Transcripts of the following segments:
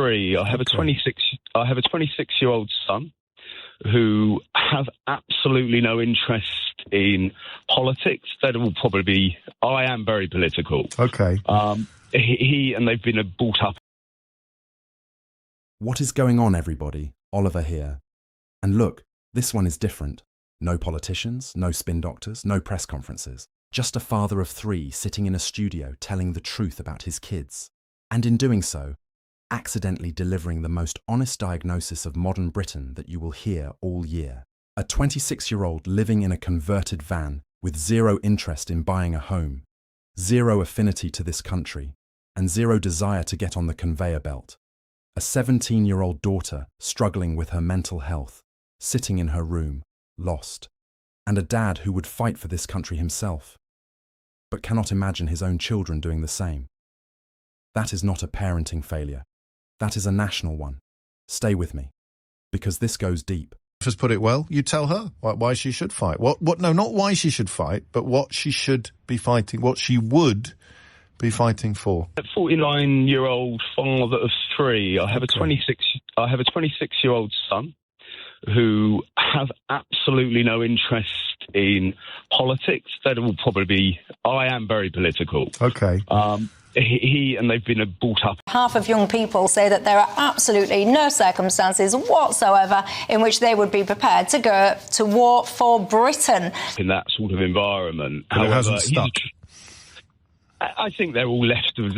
three. I have a 26-year-old son who has absolutely no interest in politics. That will probably be. I am very political. Okay. He and they've been brought up. What is going on, everybody? Oliver here. And look, this one is different. No politicians, no spin doctors, no press conferences. Just a father of three sitting in a studio telling the truth about his kids. And in doing so, accidentally delivering the most honest diagnosis of modern Britain that you will hear all year. A 26-year-old living in a converted van with zero interest in buying a home, zero affinity to this country, and zero desire to get on the conveyor belt. A 17-year-old daughter struggling with her mental health, sitting in her room, lost. And a dad who would fight for this country himself, but cannot imagine his own children doing the same. That is not a parenting failure. That is a national one. Stay with me, because this goes deep. Just put it well. You tell her why she should fight. No, not why she should fight, but what she should be fighting, what she would be fighting for. A 49-year-old father of three. I have a 26-year-old son who has absolutely no interest in politics. That will probably be. I am very political. Okay. He and they've been brought up. Half of young people say that there are absolutely no circumstances whatsoever in which they would be prepared to go to war for Britain. In that sort of environment. But it hasn't stuck. I think they're all left of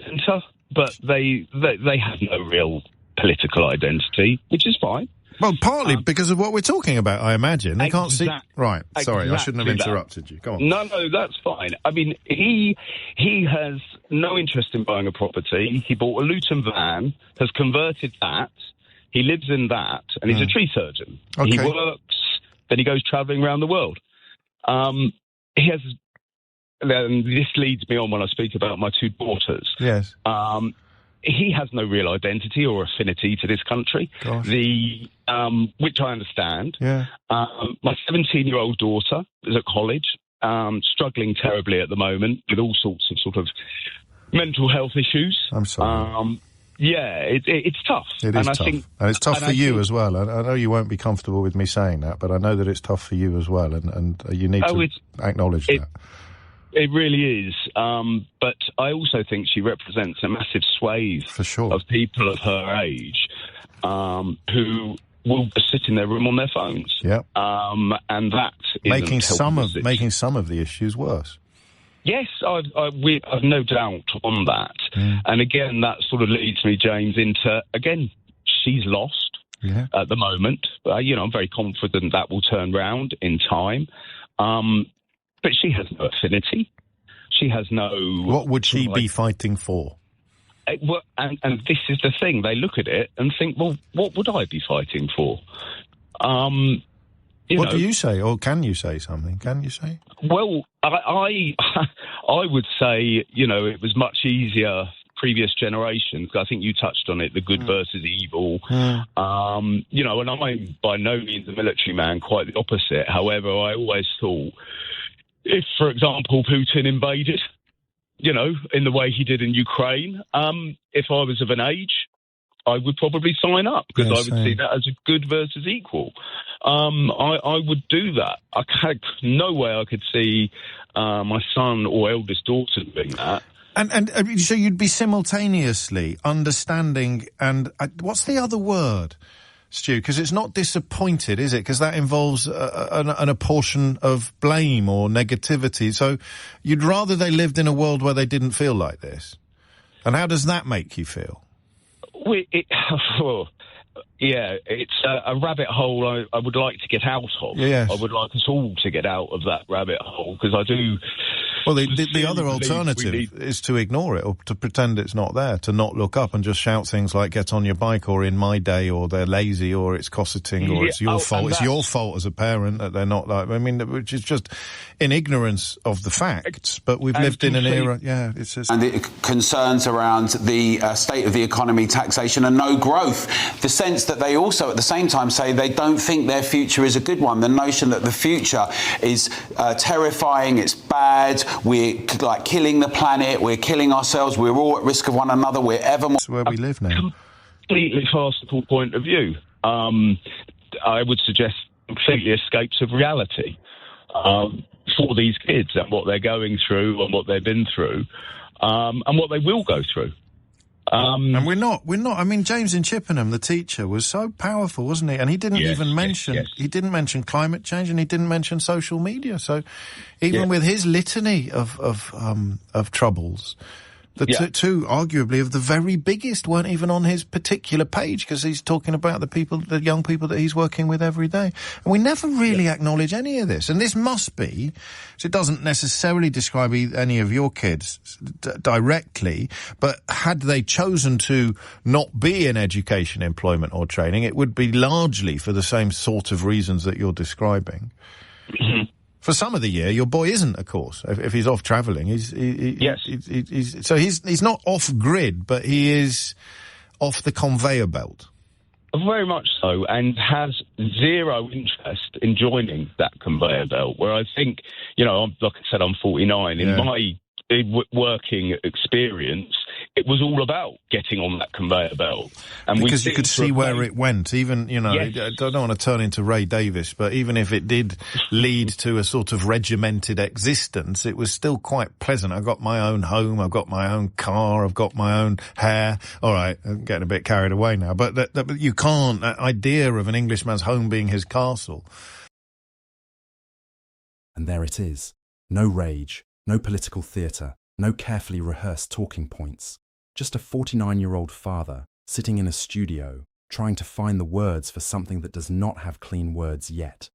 centre, but they have no real political identity, which is fine. Well, partly because of what we're talking about, I imagine. They can't see... Right, sorry, I shouldn't have interrupted you. Go on. No, that's fine. I mean, he has no interest in buying a property. He bought a Luton van, has converted that. He lives in that, and he's a tree surgeon. Okay. He works, then he goes travelling around the world. He has... And this leads me on when I speak about my two daughters. Yes. He has no real identity or affinity to this country. Gosh. Which I understand. Yeah. My 17-year-old daughter is at college, struggling terribly at the moment with all sorts of sort of mental health issues. I'm sorry. It's tough. It is tough. And it's tough for you as well. I know you won't be comfortable with me saying that, but I know that it's tough for you as well, and you need to acknowledge that. It really is. But I also think she represents a massive swathe of people of her age who will sit in their room on their phones. Yeah. And that making some of the issues worse. Yes, I've no doubt on that. Mm. And again, that sort of leads me, James, into, again, she's lost at the moment. I'm very confident that will turn round in time. But she has no affinity. She has no... What would she be fighting for? And this is the thing. They look at it and think, well, what would I be fighting for? What do you say? Or can you say something? Can you say? Well, I would say, it was much easier previous generations. I think you touched on it, the good versus evil. And I'm by no means a military man, quite the opposite. However, I always thought... If, for example, Putin invaded, in the way he did in Ukraine, if I was of an age, I would probably sign up because I would see that as a good versus equal. I would do that. No way I could see my son or eldest daughter doing that. And so you'd be simultaneously understanding and what's the other word? Stu, because it's not disappointed, is it? Because that involves a portion of blame or negativity. So you'd rather they lived in a world where they didn't feel like this. And how does that make you feel? It's a rabbit hole I would like to get out of. Yes. I would like us all to get out of that rabbit hole because I do... Well, the other alternative is to ignore it or to pretend it's not there, to not look up and just shout things like "get on your bike" or "in my day" or "they're lazy" or "it's cosseting" or "it's your fault." It's your fault as a parent that they're not like. I mean, which is just in ignorance of the facts. But we've lived in an era. Yeah, it's just... And the concerns around the state of the economy, taxation, and no growth. The sense that they also, at the same time, say they don't think their future is a good one. The notion that the future is terrifying. It's bad. We're killing the planet, we're killing ourselves, we're all at risk of one another, we're ever more... That's where we live now. completely farcical point of view. I would suggest completely escapes of reality for these kids and what they're going through and what they've been through and what they will go through. And we're not. I mean, James in Chippenham, the teacher, was so powerful, wasn't he? And he didn't even mention. He didn't mention climate change, and he didn't mention social media. So, even with his litany of troubles, the two, arguably, of the very biggest weren't even on his particular page, because he's talking about the young people that he's working with every day. And we never really acknowledge any of this. And this must be, so it doesn't necessarily describe any of your kids directly, but had they chosen to not be in education, employment or training, it would be largely for the same sort of reasons that you're describing. Mm-hmm. For some of the year, your boy isn't, of course. If he's off travelling, he's not off grid, but he is off the conveyor belt. Very much so, and has zero interest in joining that conveyor belt. Where I think, like I said, I'm 49. In my working experience, it was all about getting on that conveyor belt. And because you could see where it went. Even, I don't want to turn into Ray Davis, but even if it did lead to a sort of regimented existence, it was still quite pleasant. I've got my own home, I've got my own car, I've got my own hair. All right, I'm getting a bit carried away now. But you can't, that idea of an Englishman's home being his castle. And there it is. No rage, no political theatre, no carefully rehearsed talking points. Just a 49-year-old father sitting in a studio trying to find the words for something that does not have clean words yet.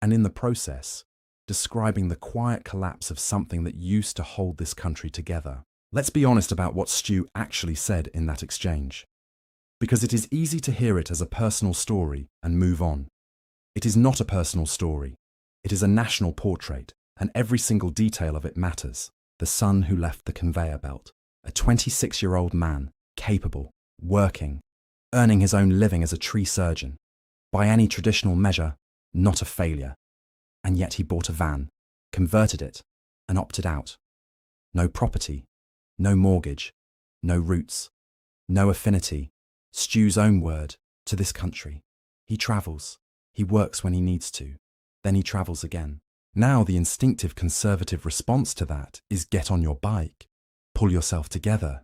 And in the process, describing the quiet collapse of something that used to hold this country together. Let's be honest about what Stu actually said in that exchange. Because it is easy to hear it as a personal story and move on. It is not a personal story. It is a national portrait, and every single detail of it matters. The son who left the conveyor belt. A 26-year-old man, capable, working, earning his own living as a tree surgeon. By any traditional measure, not a failure. And yet he bought a van, converted it, and opted out. No property, no mortgage, no roots, no affinity, Stu's own word, to this country. He travels, he works when he needs to, then he travels again. Now the instinctive conservative response to that is get on your bike, pull yourself together.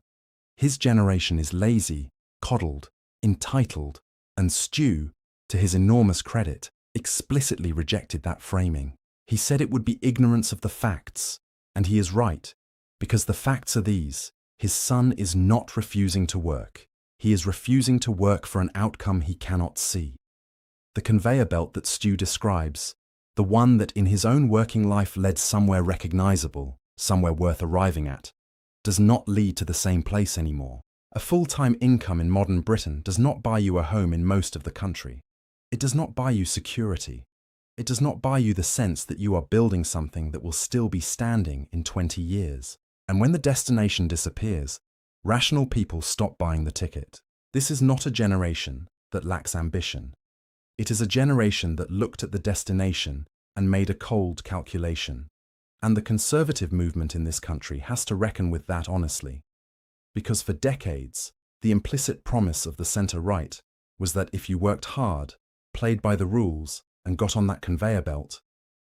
His generation is lazy, coddled, entitled, and Stu, to his enormous credit, explicitly rejected that framing. He said it would be ignorance of the facts, and he is right, because the facts are these. His son is not refusing to work. He is refusing to work for an outcome he cannot see. The conveyor belt that Stu describes, the one that in his own working life led somewhere recognizable, somewhere worth arriving at, does not lead to the same place anymore. A full-time income in modern Britain does not buy you a home in most of the country. It does not buy you security. It does not buy you the sense that you are building something that will still be standing in 20 years. And when the destination disappears, rational people stop buying the ticket. This is not a generation that lacks ambition. It is a generation that looked at the destination and made a cold calculation. And the conservative movement in this country has to reckon with that honestly. Because for decades, the implicit promise of the centre-right was that if you worked hard, played by the rules, and got on that conveyor belt,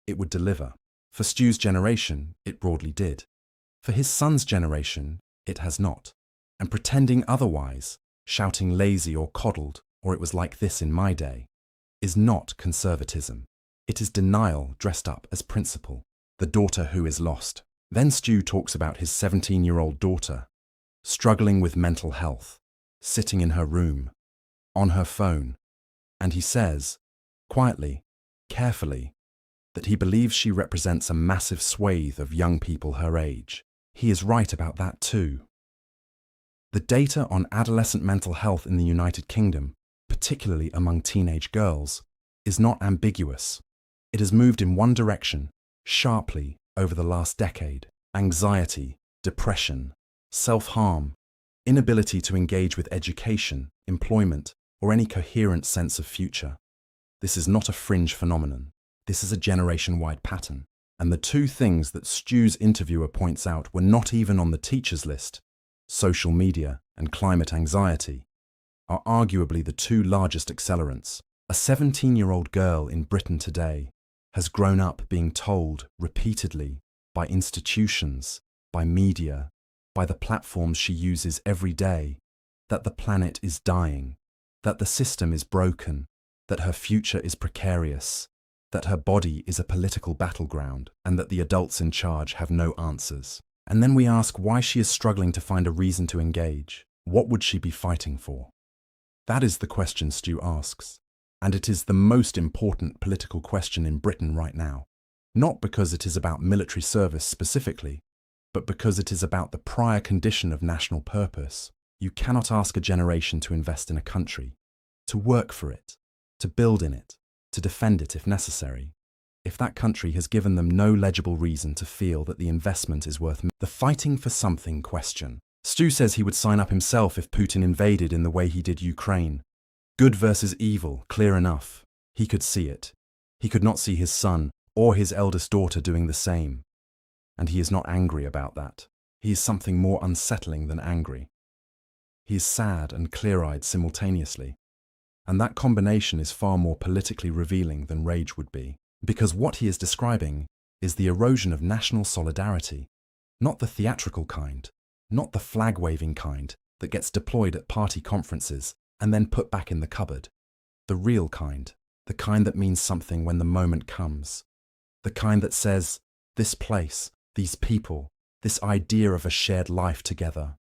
it would deliver. For Stu's generation, it broadly did. For his son's generation, it has not. And pretending otherwise, shouting lazy or coddled, or it was like this in my day, is not conservatism. It is denial dressed up as principle. The daughter who is lost. Then Stu talks about his 17-year-old daughter, struggling with mental health, sitting in her room, on her phone, and he says, quietly, carefully, that he believes she represents a massive swathe of young people her age. He is right about that too. The data on adolescent mental health in the United Kingdom, particularly among teenage girls, is not ambiguous. It has moved in one direction, sharply, over the last decade. Anxiety, depression, self-harm, inability to engage with education, employment, or any coherent sense of future. This is not a fringe phenomenon. This is a generation-wide pattern. And the two things that Stu's interviewer points out were not even on the teacher's list, social media and climate anxiety, are arguably the two largest accelerants. A 17-year-old girl in Britain today has grown up being told repeatedly by institutions, by media, by the platforms she uses every day, that the planet is dying, that the system is broken, that her future is precarious, that her body is a political battleground, and that the adults in charge have no answers. And then we ask why she is struggling to find a reason to engage. What would she be fighting for? That is the question Stu asks. And it is the most important political question in Britain right now. Not because it is about military service specifically, but because it is about the prior condition of national purpose. You cannot ask a generation to invest in a country, to work for it, to build in it, to defend it if necessary, if that country has given them no legible reason to feel that the investment is worth the fighting for something question. Stu says he would sign up himself if Putin invaded in the way he did Ukraine. Good versus evil, clear enough. He could see it. He could not see his son or his eldest daughter doing the same. And he is not angry about that. He is something more unsettling than angry. He is sad and clear-eyed simultaneously. And that combination is far more politically revealing than rage would be. Because what he is describing is the erosion of national solidarity, not the theatrical kind, not the flag-waving kind that gets deployed at party conferences and then put back in the cupboard. The real kind, the kind that means something when the moment comes. The kind that says, this place, these people, this idea of a shared life together.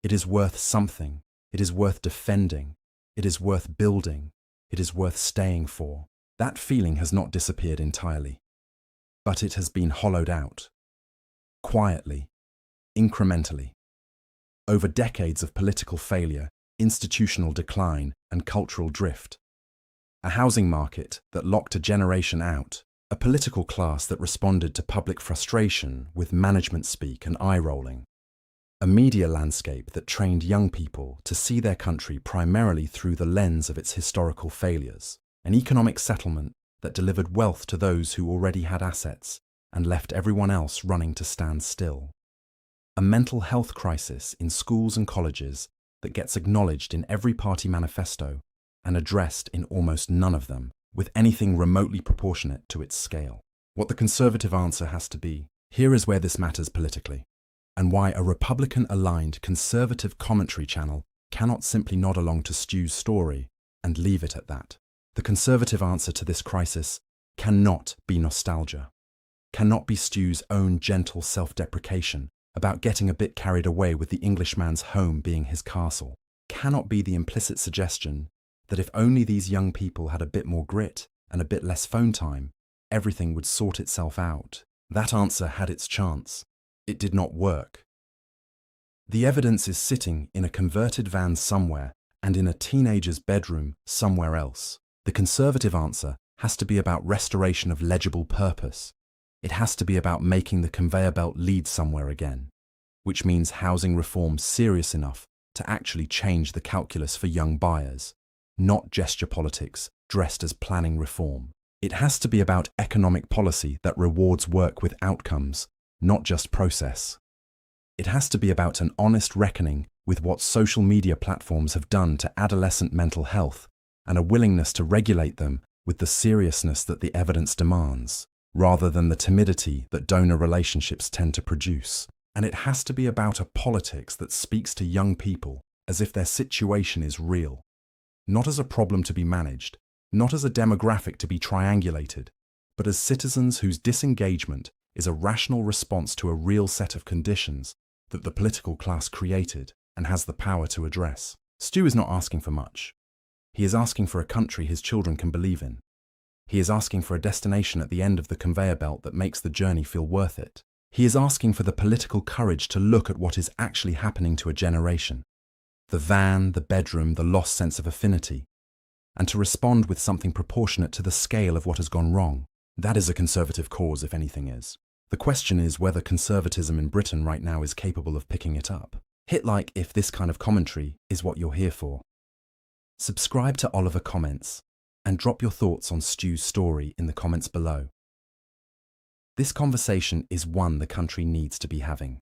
It is worth something. It is worth defending. It is worth building. It is worth staying for. That feeling has not disappeared entirely, but it has been hollowed out. Quietly, incrementally. Over decades of political failure, institutional decline, and cultural drift. A housing market that locked a generation out. A political class that responded to public frustration with management speak and eye-rolling. A media landscape that trained young people to see their country primarily through the lens of its historical failures. An economic settlement that delivered wealth to those who already had assets and left everyone else running to stand still. A mental health crisis in schools and colleges that gets acknowledged in every party manifesto and addressed in almost none of them, with anything remotely proportionate to its scale. What the Conservative answer has to be, here is where this matters politically, and why a Republican-aligned Conservative commentary channel cannot simply nod along to Stu's story and leave it at that. The Conservative answer to this crisis cannot be nostalgia, cannot be Stu's own gentle self-deprecation about getting a bit carried away with the Englishman's home being his castle, cannot be the implicit suggestion that if only these young people had a bit more grit and a bit less phone time, everything would sort itself out. That answer had its chance. It did not work. The evidence is sitting in a converted van somewhere and in a teenager's bedroom somewhere else. The Conservative answer has to be about restoration of legible purpose. It has to be about making the conveyor belt lead somewhere again, which means housing reform serious enough to actually change the calculus for young buyers. Not gesture politics dressed as planning reform. It has to be about economic policy that rewards work with outcomes, not just process. It has to be about an honest reckoning with what social media platforms have done to adolescent mental health and a willingness to regulate them with the seriousness that the evidence demands, rather than the timidity that donor relationships tend to produce. And it has to be about a politics that speaks to young people as if their situation is real. Not as a problem to be managed, not as a demographic to be triangulated, but as citizens whose disengagement is a rational response to a real set of conditions that the political class created and has the power to address. Stu is not asking for much. He is asking for a country his children can believe in. He is asking for a destination at the end of the conveyor belt that makes the journey feel worth it. He is asking for the political courage to look at what is actually happening to a generation. The van, the bedroom, the lost sense of affinity, and to respond with something proportionate to the scale of what has gone wrong. That is a Conservative cause, if anything is. The question is whether conservatism in Britain right now is capable of picking it up. Hit like if this kind of commentary is what you're here for. Subscribe to Oliver Comments, and drop your thoughts on Stu's story in the comments below. This conversation is one the country needs to be having.